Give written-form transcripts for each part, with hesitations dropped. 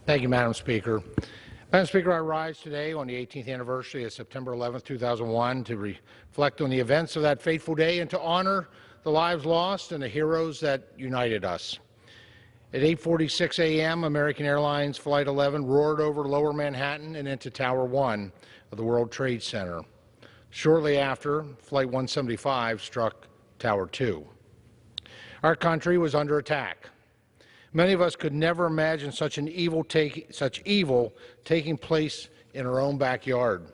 Thank you, Madam Speaker. Madam Speaker, I rise today on the 18th anniversary of September 11, 2001 to reflect on the events of that fateful day and to honor the lives lost and the heroes that united us. At 8:46 a.m., American Airlines Flight 11 roared over Lower Manhattan and into Tower 1 of the World Trade Center. Shortly after, Flight 175 struck Tower 2. Our country was under attack. Many of us could never imagine such evil taking place in our own backyard.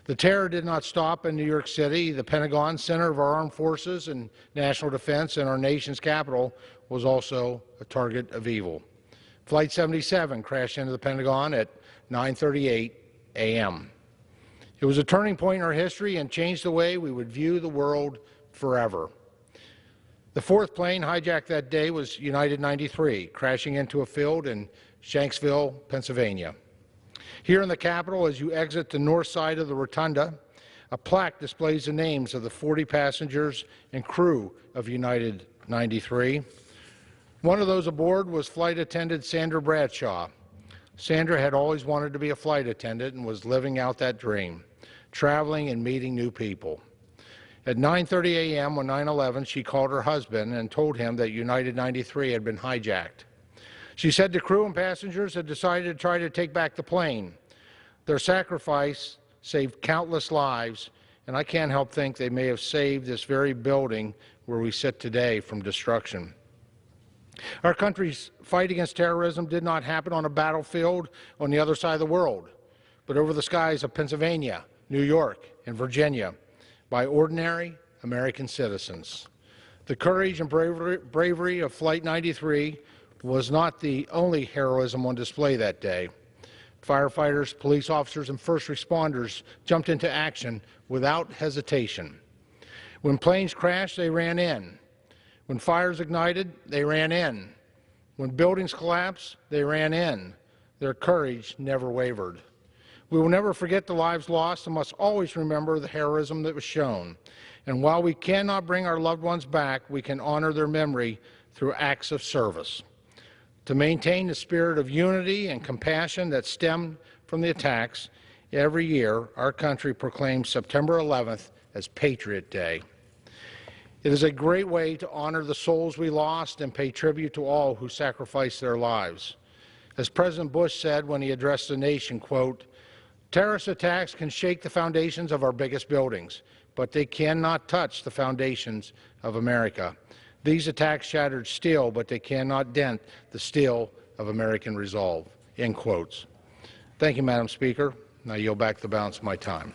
The terror did not stop in New York City. The Pentagon, center of our armed forces and national defense, and our nation's capital was also a target of evil. Flight 77 crashed into the Pentagon at 9:38 a.m. It was a turning point in our history and changed the way we would view the world forever. The fourth plane hijacked that day was United 93, crashing into a field in Shanksville, Pennsylvania. Here in the Capitol, as you exit the north side of the rotunda, a plaque displays the names of the 40 passengers and crew of United 93. One of those aboard was flight attendant Sandra Bradshaw. Sandra had always wanted to be a flight attendant and was living out that dream, traveling and meeting new people. At 9:30 a.m. on 9/11, she called her husband and told him that United 93 had been hijacked. She said the crew and passengers had decided to try to take back the plane. Their sacrifice saved countless lives, and I can't help think they may have saved this very building where we sit today from destruction. Our country's fight against terrorism did not happen on a battlefield on the other side of the world, but over the skies of Pennsylvania, New York, and Virginia, by ordinary American citizens. The courage and bravery of Flight 93 was not the only heroism on display that day. Firefighters, police officers, and first responders jumped into action without hesitation. When planes crashed, they ran in. When fires ignited, they ran in. When buildings collapsed, they ran in. Their courage never wavered. We will never forget the lives lost and must always remember the heroism that was shown. And while we cannot bring our loved ones back, we can honor their memory through acts of service. To maintain the spirit of unity and compassion that stemmed from the attacks, every year our country proclaims September 11th as Patriot Day. It is a great way to honor the souls we lost and pay tribute to all who sacrificed their lives. As President Bush said when he addressed the nation, quote, "Terrorist attacks can shake the foundations of our biggest buildings, but they cannot touch the foundations of America. These attacks shattered steel, but they cannot dent the steel of American resolve." End quotes. Thank you, Madam Speaker. I yield back the balance of my time.